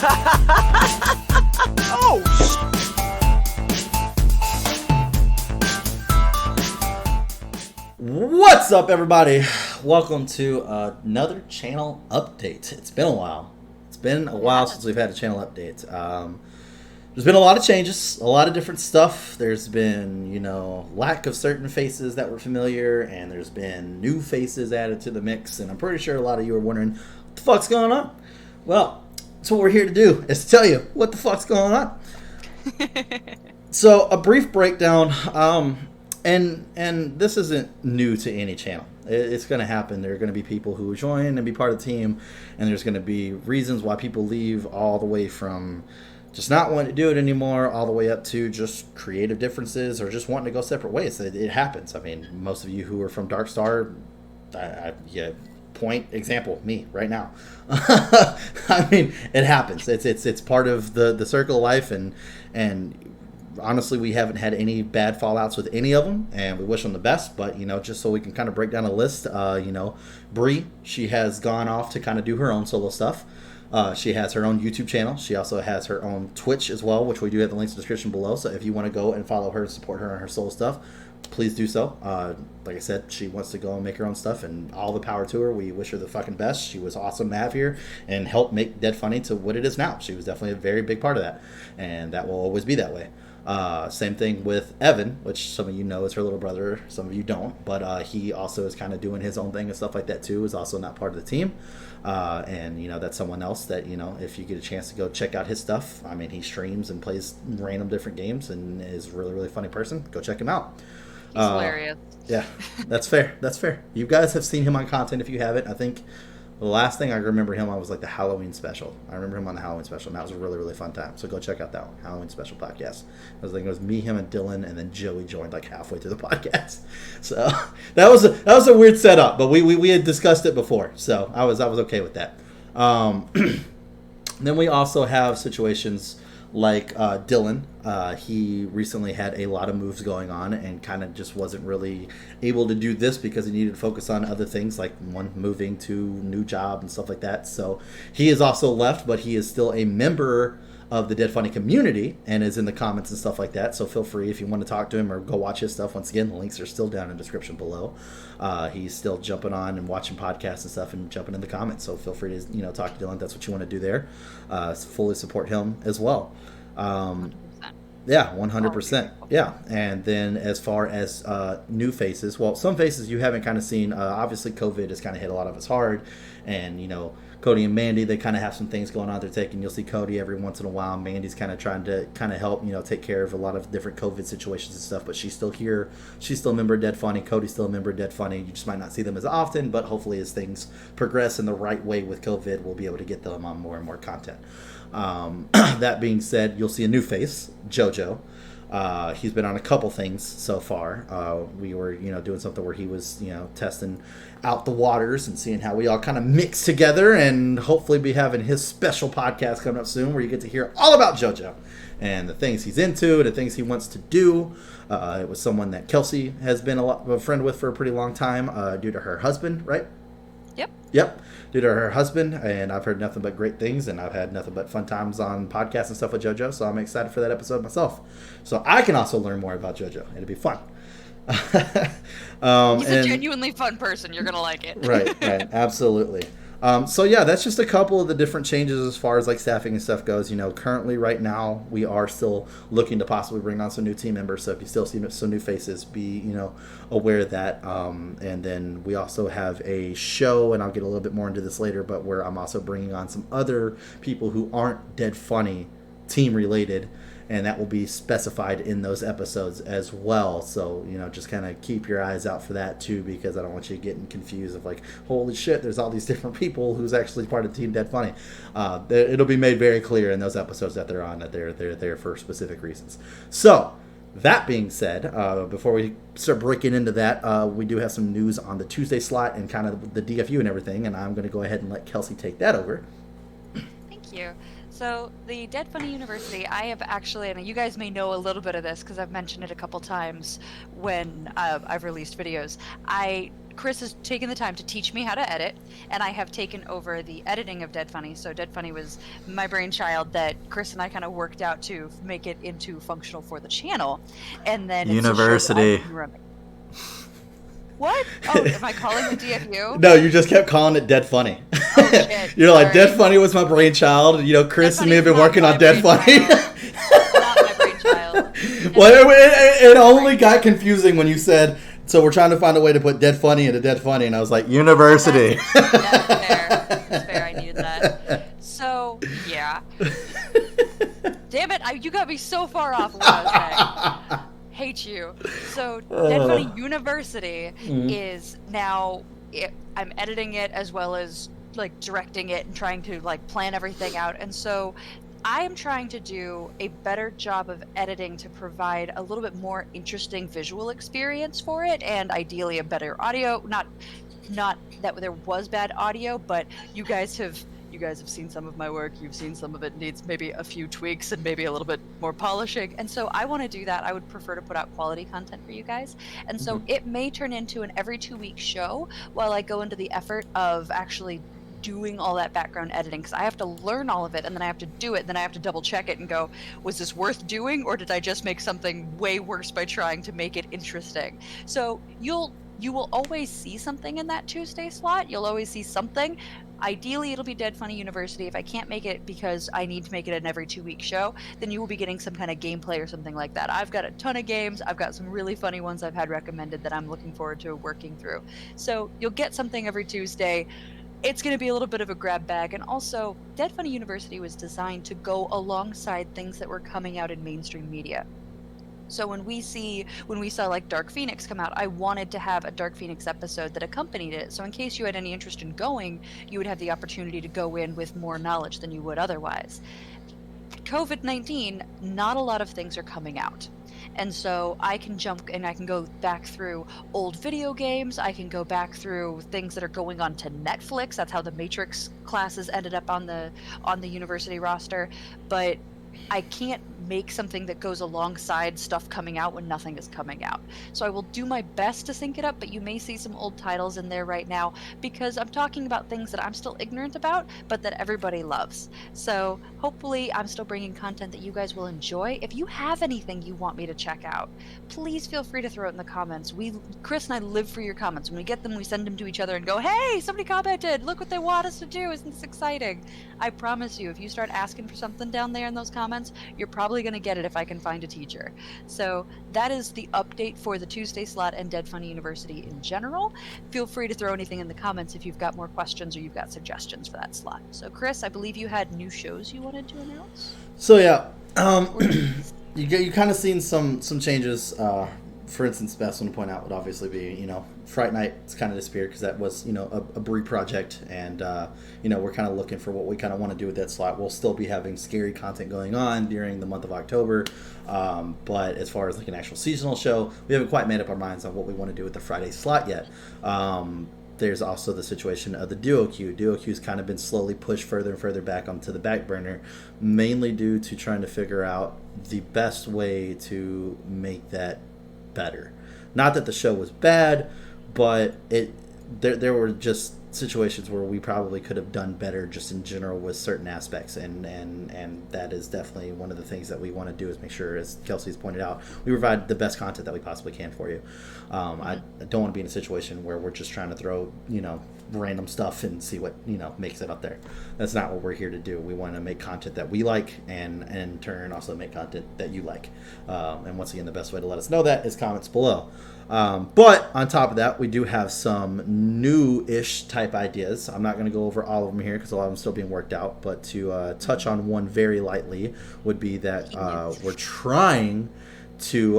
Oh, What's up, everybody? Welcome to another channel update. It's been a while. It's been a while since we've had a channel update. There's been a lot of changes, a lot of different stuff. There's been, lack of certain faces that were familiar, and there's been new faces added to the mix, and I'm pretty sure a lot of you are wondering, what the fuck's going on? Well, that's what we're here to do, is to tell you what the fuck's going on. So, a brief breakdown, and this isn't new to any channel. It's going to happen. There are going to be people who join and be part of the team, and there's going to be reasons why people leave, all the way from just not wanting to do it anymore, all the way up to just creative differences or just wanting to go separate ways. It happens. I mean, most of you who are from Dark Star, point example, me right now. I mean, it happens. It's part of the circle of life, and honestly, we haven't had any bad fallouts with any of them, and we wish them the best. But just so we can kind of break down a list, Bree, she has gone off to kind of do her own solo stuff. She has her own YouTube channel. She also has her own Twitch as well, which we do have the links in the description below. So if you want to go and follow her and support her on her solo stuff, please do so. Like I said, she wants to go and make her own stuff, and all the power to her. We wish her the fucking best. She was awesome to have here and helped make Dead Funny to what it is now. She was definitely a very big part of that, and that will always be that way. Same thing with Evan, which some of you know is her little brother, some of you don't, but he also is kind of doing his own thing and stuff like that too, is also not part of the team. And that's someone else that, if you get a chance to go check out his stuff, I mean, he streams and plays random different games and is a really, really funny person. Go check him out. He's hilarious. Yeah, that's fair. That's fair. You guys have seen him on content if you haven't. I think the last thing I remember him on was like the Halloween special. I remember him on the Halloween special, and that was a really, really fun time. So go check out that one, Halloween special podcast. I was thinking it was me, him, and Dylan, and then Joey joined like halfway through the podcast. So that was a weird setup, but we had discussed it before, so I was okay with that. Then we also have situations like Dylan. He recently had a lot of moves going on and kind of just wasn't really able to do this because he needed to focus on other things, like moving to new job and stuff like that. So he is also left, but he is still a member of the Dead Funny community and is in the comments and stuff like that. So feel free if you want to talk to him or go watch his stuff. Once again, the links are still down in the description below. He's still jumping on and watching podcasts and stuff and jumping in the comments. So feel free to talk to Dylan. That's what you want to do there. Fully support him as well. 100%. Yeah, 100%. Yeah, and then as far as new faces, well, some faces you haven't kind of seen. Obviously, COVID has kind of hit a lot of us hard, and Cody and Mandy, they kind of have some things going on they're taking. You'll see Cody every once in a while. Mandy's kind of trying to help, take care of a lot of different COVID situations and stuff, but she's still here. She's still a member of Dead Funny. Cody's still a member of Dead Funny. You just might not see them as often, but hopefully as things progress in the right way with COVID, we'll be able to get them on more and more content. That being said, you'll see a new face, JoJo. He's been on a couple things so far. We were, doing something where he was, testing out the waters and seeing how we all kind of mix together, and hopefully be having his special podcast coming up soon where you get to hear all about JoJo and the things he's into, the things he wants to do. It was someone that Kelsey has been a friend with for a pretty long time, due to her husband, right? Yep. Due to her husband, and I've heard nothing but great things, and I've had nothing but fun times on podcasts and stuff with JoJo, so I'm excited for that episode myself. So I can also learn more about JoJo. It'll be fun. He's a genuinely fun person. You're going to like it. Right, absolutely. So yeah, that's just a couple of the different changes as far as like staffing and stuff goes. Currently right now we are still looking to possibly bring on some new team members. So if you still see some new faces, be aware of that. And then we also have a show, and I'll get a little bit more into this later, but where I'm also bringing on some other people who aren't Dead Funny team related, and that will be specified in those episodes as well. So, just kind of keep your eyes out for that too, because I don't want you getting confused of like, holy shit, there's all these different people who's actually part of Team Dead Funny. It'll be made very clear in those episodes that they're on that they're there for specific reasons. So, that being said, before we start breaking into that, we do have some news on the Tuesday slot and kind of the DFU and everything, and I'm going to go ahead and let Kelsey take that over. Thank you. So the Dead Funny University, I have actually, and you guys may know a little bit of this because I've mentioned it a couple times when I've released videos. Chris has taken the time to teach me how to edit, and I have taken over the editing of Dead Funny. So Dead Funny was my brainchild that Chris and I kind of worked out to make it into functional for the channel, and then University. It's a show that I've been running. What? Oh, am I calling the DFU? No, you just kept calling it Dead Funny. Oh, shit. You're like, Sorry. Dead Funny was my brainchild. You know, Chris Dead and me have been Funny's working not on Dead my Funny. Not my brainchild. Well, it only got confusing when you said, so we're trying to find a way to put Dead Funny into Dead Funny. And I was like, University. That's fair. That's fair. I needed that. So, yeah. Damn it. You got me so far off what I was saying. Hate you. So, Dead Funny University is now, I'm editing it as well as like directing it and trying to like plan everything out. And so I am trying to do a better job of editing to provide a little bit more interesting visual experience for it, and ideally a better audio. Not that there was bad audio, but you guys have seen some of my work. You've seen some of it needs maybe a few tweaks and maybe a little bit more polishing. And so I want to do that. I would prefer to put out quality content for you guys. And so it may turn into an every 2-week show while I go into the effort of actually doing all that background editing, because I have to learn all of it and then I have to do it and then I have to double check it and go, was this worth doing, or did I just make something way worse by trying to make it interesting? So you will always see something in that Tuesday slot. You'll always see something. Ideally, it'll be Dead Funny University. If I can't make it because I need to make it an every 2-week show, then you will be getting some kind of gameplay or something like that. I've got a ton of games. I've got some really funny ones I've had recommended that I'm looking forward to working through. So you'll get something every Tuesday. It's going to be a little bit of a grab bag. And also, Dead Funny University was designed to go alongside things that were coming out in mainstream media. So when we saw like Dark Phoenix come out, I wanted to have a Dark Phoenix episode that accompanied it. So in case you had any interest in going, you would have the opportunity to go in with more knowledge than you would otherwise. COVID-19, not a lot of things are coming out. And so I can jump and I can go back through old video games. I can go back through things that are going on to Netflix. That's how the Matrix classes ended up on the university roster. But I can't make something that goes alongside stuff coming out when nothing is coming out. So I will do my best to sync it up, but you may see some old titles in there right now because I'm talking about things that I'm still ignorant about, but that everybody loves. So hopefully I'm still bringing content that you guys will enjoy. If you have anything you want me to check out, please feel free to throw it in the comments. Chris and I live for your comments. When we get them, we send them to each other and go, hey, somebody commented, look what they want us to do, isn't this exciting? I promise you, if you start asking for something down there in those comments, you're probably going to get it if I can find a teacher. So that is the update for the Tuesday slot and Dead Funny University in general. Feel free to throw anything in the comments if you've got more questions or you've got suggestions for that slot. So Chris, I believe you had new shows you wanted to announce? So yeah, you kind of seen some changes. For instance, best one to point out would obviously be, Fright Night's kind of disappeared because that was, a Brie project, and we're kind of looking for what we kind of want to do with that slot. We'll still be having scary content going on during the month of October, but as far as like an actual seasonal show, we haven't quite made up our minds on what we want to do with the Friday slot yet. There's also the situation of the Duo Queue. Duo Queue's kind of been slowly pushed further and further back onto the back burner, mainly due to trying to figure out the best way to make that better. Not that the show was bad, but there were just situations where we probably could have done better just in general with certain aspects, and that is definitely one of the things that we want to do, is make sure, as Kelsey's pointed out, we provide the best content that we possibly can for you. I don't want to be in a situation where we're just trying to throw random stuff and see what makes it up there. That's not what we're here to do. We want to make content that we like, and in turn also make content that you like. And once again, the best way to let us know that is comments below. But on top of that, we do have some new-ish type ideas. I'm not going to go over all of them here because a lot of them are still being worked out, but to touch on one very lightly would be that we're trying to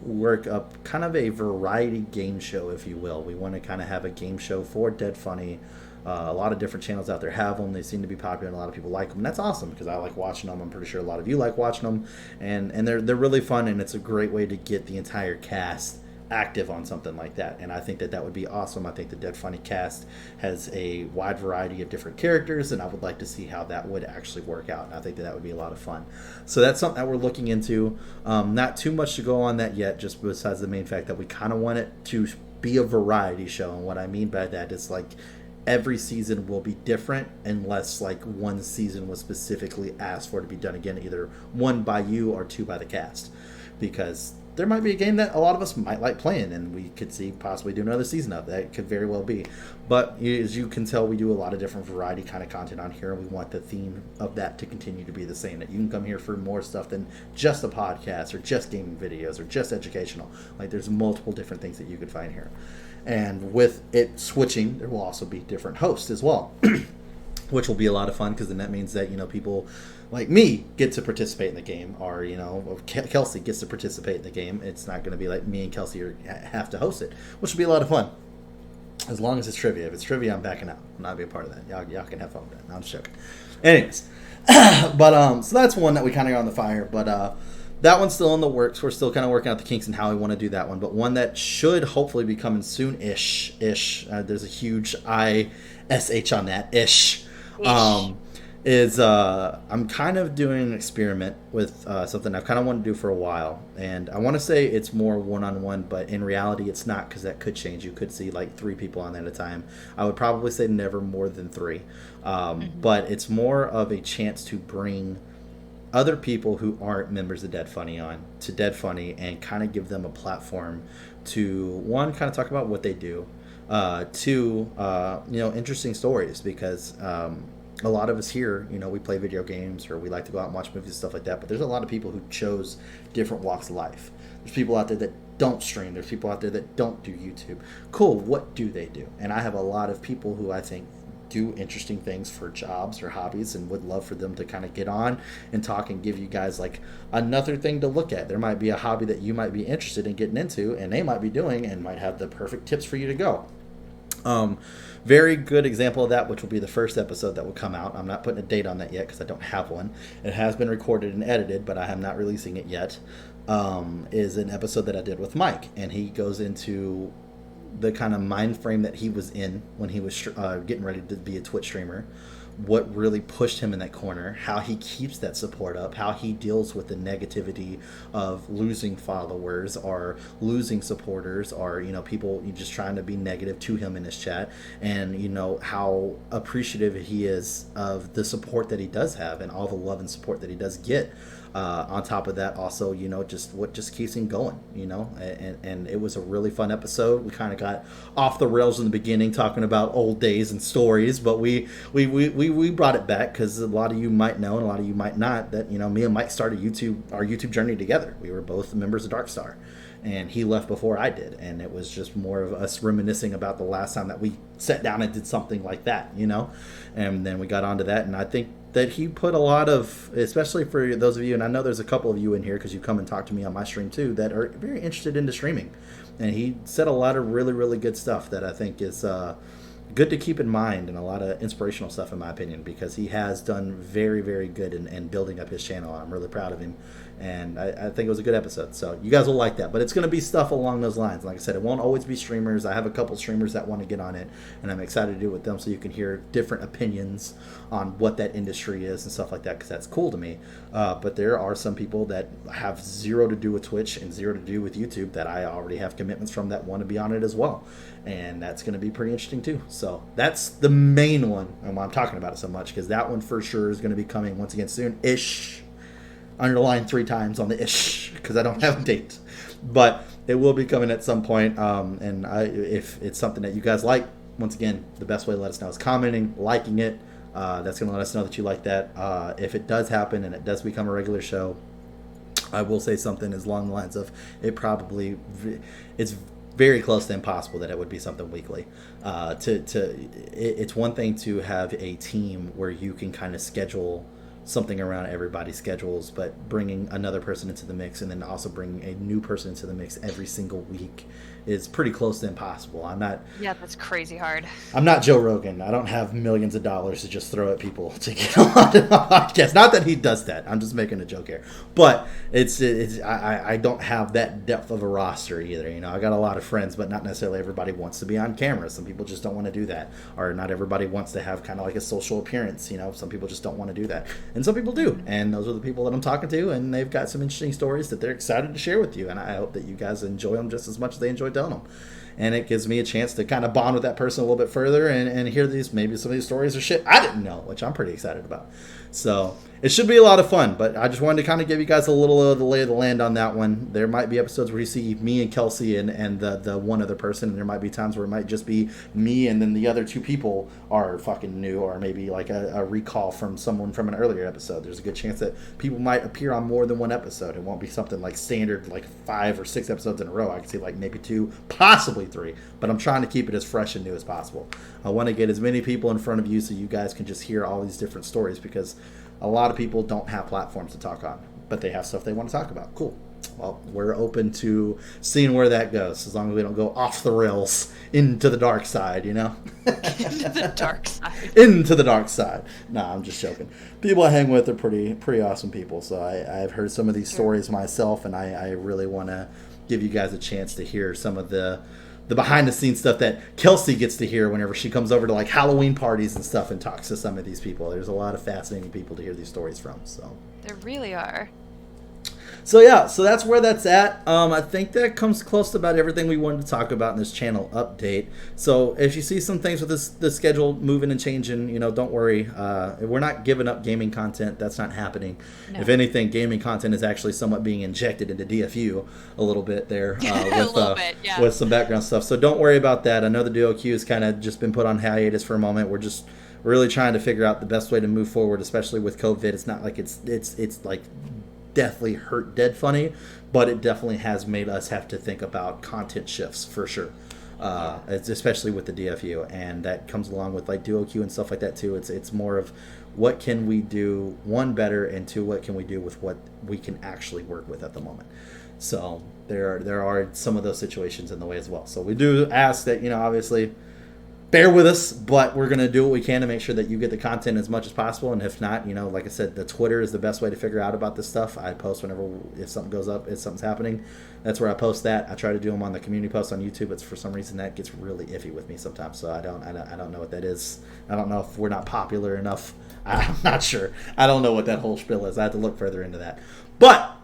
work up kind of a variety game show, if you will. We want to kind of have a game show for Dead Funny. A lot of different channels out there have them. They seem to be popular, and a lot of people like them. And that's awesome because I like watching them. I'm pretty sure a lot of you like watching them, and they're really fun, and it's a great way to get the entire cast active on something like that, and I think that would be awesome. I think the Dead Funny cast has a wide variety of different characters, and I would like to see how that would actually work out, and I think that would be a lot of fun. So that's something that we're looking into. Not too much to go on that yet, just besides the main fact that we kind of want it to be a variety show, and what I mean by that is like every season will be different unless like one season was specifically asked for to be done again, either one by you or two by the cast, because there might be a game that a lot of us might like playing, and we could see possibly do another season of that. It could very well be. But as you can tell, we do a lot of different variety kind of content on here, and we want the theme of that to continue to be the same. That you can come here for more stuff than just a podcast or just gaming videos or just educational. Like there's multiple different things that you could find here. And with it switching, there will also be different hosts as well, which will be a lot of fun, because then that means that, you know, people like me get to participate in the game, or, you know, Kelsey gets to participate in the game. It's not going to be like me and Kelsey have to host it, which will be a lot of fun. As long as it's trivia. If it's trivia, I'm backing out. I'm not going to be a part of that. Y'all can have fun with that. No, I'm just joking. Anyways, but so that's one that we kind of got on the fire. But that one's still in the works. We're still kind of working out the kinks and how we want to do that one. But one that should hopefully be coming soon-ish. There's a huge ISH on that. Ish. Is I'm kind of doing an experiment with something I've kind of wanted to do for a while, and I want to say it's more one-on-one, but in reality it's not, because that could change. You could see like 3 people on there at a time. I would probably say never more than 3, but it's more of a chance to bring other people who aren't members of Dead Funny on to Dead Funny and kind of give them a platform to, one, kind of talk about what they do, 2, you know, interesting stories, because a lot of us here, you know, we play video games or we like to go out and watch movies and stuff like that, but there's a lot of people who chose different walks of life. There's people out there that don't stream. There's people out there that don't do YouTube. Cool, what do they do? And I have a lot of people who I think do interesting things for jobs or hobbies, and would love for them to kind of get on and talk and give you guys like another thing to look at. There might be a hobby that you might be interested in getting into, and they might be doing, and might have the perfect tips for you to go. Very good example of that, which will be the first episode that will come out. I'm not putting a date on that yet because I don't have one. It has been recorded and edited, but I am not releasing it yet. Is an episode that I did with Mike, and he goes into the kind of mind frame that he was in when he was getting ready to be a Twitch streamer, what really pushed him in that corner, how he keeps that support up, how he deals with the negativity of losing followers or losing supporters, or, you know, people just trying to be negative to him in his chat, and, you know, how appreciative he is of the support that he does have and all the love and support that he does get. On top of that, also, you know, just what just keeps him going, you know, and it was a really fun episode. We kind of got off the rails in the beginning talking about old days and stories, but we brought it back, because a lot of you might know and a lot of you might not that, you know, me and Mike started our YouTube journey together. We were both members of Darkstar, and he left before I did, and it was just more of us reminiscing about the last time that we sat down and did something like that, you know, and then we got onto that, and I think that he put a lot of, especially for those of you, and I know there's a couple of you in here because you come and talk to me on my stream too, that are very interested into streaming, and he said a lot of really, really good stuff that I think is good to keep in mind, and a lot of inspirational stuff in my opinion, because he has done very, very good in building up his channel. I'm really proud of him, and I think it was a good episode, so you guys will like that. But it's going to be stuff along those lines. Like I said, it won't always be streamers. I have a couple streamers that want to get on it, and I'm excited to do it with them, so you can hear different opinions on what that industry is and stuff like that, because that's cool to me. But there are some people that have zero to do with Twitch and zero to do with YouTube that I already have commitments from that want to be on it as well, and that's going to be pretty interesting too. So that's the main one, and why I'm talking about it so much, because that one for sure is going to be coming once again soon-ish. Underline 3 times on the ish, because I don't have a date, but it will be coming at some point. And if it's something that you guys like, once again, the best way to let us know is commenting, liking it. That's going to let us know that you like that. If it does happen and it does become a regular show, I will say something as along the lines of it's very close to impossible that it would be something weekly. It's one thing to have a team where you can kind of schedule something around everybody's schedules, but bringing another person into the mix and then also bringing a new person into the mix every single week is pretty close to impossible. Yeah, that's crazy hard. I'm not Joe Rogan. I don't have millions of dollars to just throw at people to get on my podcast. Not that he does that. I'm just making a joke here. But I don't have that depth of a roster either. You know, I got a lot of friends, but not necessarily everybody wants to be on camera. Some people just don't want to do that. Or not everybody wants to have kind of like a social appearance. You know, some people just don't want to do that. And some people do. And those are the people that I'm talking to, and they've got some interesting stories that they're excited to share with you. And I hope that you guys enjoy them just as much as they enjoy telling them. And it gives me a chance to kind of bond with that person a little bit further and hear maybe some of these stories or shit I didn't know, which I'm pretty excited about. So it should be a lot of fun, but I just wanted to kind of give you guys a little of the lay of the land on that one. There might be episodes where you see me and Kelsey and the one other person, and there might be times where it might just be me and then the other two people are fucking new, or maybe like a recall from someone from an earlier episode. There's a good chance that people might appear on more than one episode. It won't be something like standard like 5 or 6 episodes in a row. I can see like maybe 2, possibly 3, but I'm trying to keep it as fresh and new as possible. I want to get as many people in front of you so you guys can just hear all these different stories, because a lot of people don't have platforms to talk on, but they have stuff they want to talk about. Cool. Well, we're open to seeing where that goes, as long as we don't go off the rails into the dark side, you know? Into the dark side. Into the dark side. Nah, I'm just joking. People I hang with are pretty awesome people, so I've heard some of these stories myself, and I really want to give you guys a chance to hear some of the behind the scenes stuff that Kelsey gets to hear whenever she comes over to like Halloween parties and stuff and talks to some of these people. There's a lot of fascinating people to hear these stories from. So There really are. So yeah, so that's where that's at. I think that comes close to about everything we wanted to talk about in this channel update. So if you see some things with the schedule moving and changing, you know, don't worry. We're not giving up gaming content. That's not happening. No. If anything, gaming content is actually somewhat being injected into DFU a little bit there with, a little bit, yeah. With some background stuff. So don't worry about that. I know the DOQ has kind of just been put on hiatus for a moment. We're just really trying to figure out the best way to move forward, especially with COVID. It's not like it's like deathly hurt dead funny, but it definitely has made us have to think about content shifts for sure. It's especially with the DFU, and that comes along with like DOQ and stuff like that too. It's more of what can we do, one, better, and two, what can we do with what we can actually work with at the moment. So there are some of those situations in the way as well. So we do ask that, you know, obviously bear with us, but we're going to do what we can to make sure that you get the content as much as possible. And if not, you know, like I said, the Twitter is the best way to figure out about this stuff. I post if something goes up, if something's happening, that's where I post that. I try to do them on the community post on YouTube, but for some reason that gets really iffy with me sometimes. So I don't know what that is. I don't know if we're not popular enough. I'm not sure. I don't know what that whole spiel is. I have to look further into that. But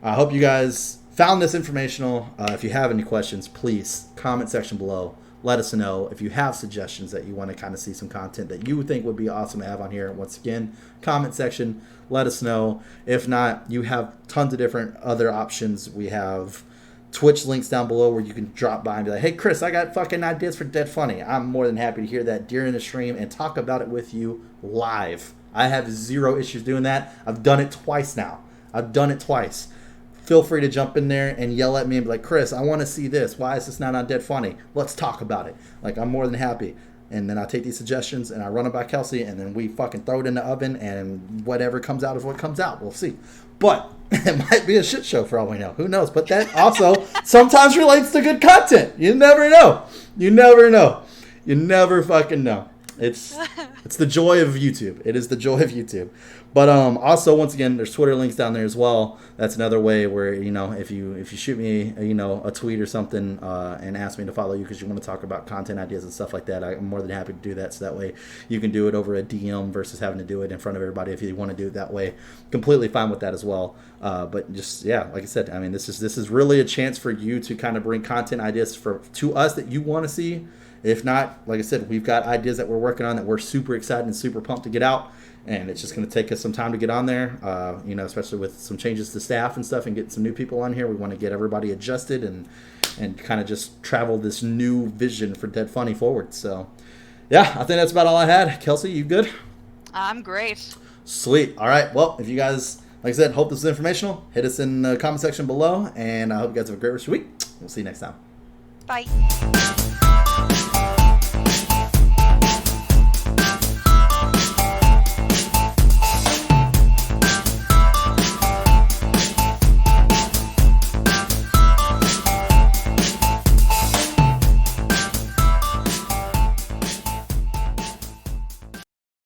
I hope you guys found this informational. If you have any questions, please comment section below. Let us know if you have suggestions that you want to kind of see some content that you think would be awesome to have on here. Once again, comment section, let us know. If not, you have tons of different other options. We have Twitch links down below where you can drop by and be like, hey, Chris, I got fucking ideas for Dead Funny. I'm more than happy to hear that during the stream and talk about it with you live. I have zero issues doing that. I've done it twice now. Feel free to jump in there and yell at me and be like, Chris, I want to see this. Why is this not on Dead Funny? Let's talk about it. Like, I'm more than happy. And then I take these suggestions and I run them by Kelsey, and then we fucking throw it in the oven, and whatever comes out is what comes out. We'll see. But it might be a shit show for all we know. Who knows? But that also sometimes relates to good content. You never know. You never fucking know. It's the joy of YouTube. It is the joy of YouTube. But also, once again, there's Twitter links down there as well. That's another way where, you know, if you shoot me, you know, a tweet or something and ask me to follow you because you want to talk about content ideas and stuff like that, I'm more than happy to do that. So that way you can do it over a DM versus having to do it in front of everybody. If you want to do it that way, completely fine with that as well. But just, yeah, like I said, I mean, this is really a chance for you to kind of bring content ideas to us that you want to see. If not, like I said, we've got ideas that we're working on that we're super excited and super pumped to get out. And it's just going to take us some time to get on there, you know, especially with some changes to staff and stuff and get some new people on here. We want to get everybody adjusted and kind of just travel this new vision for Dead Funny forward. So, yeah, I think that's about all I had. Kelsey, you good? I'm great. Sweet. All right. Well, if you guys, like I said, hope this is informational, hit us in the comment section below. And I hope you guys have a great rest of your week. We'll see you next time. Bye.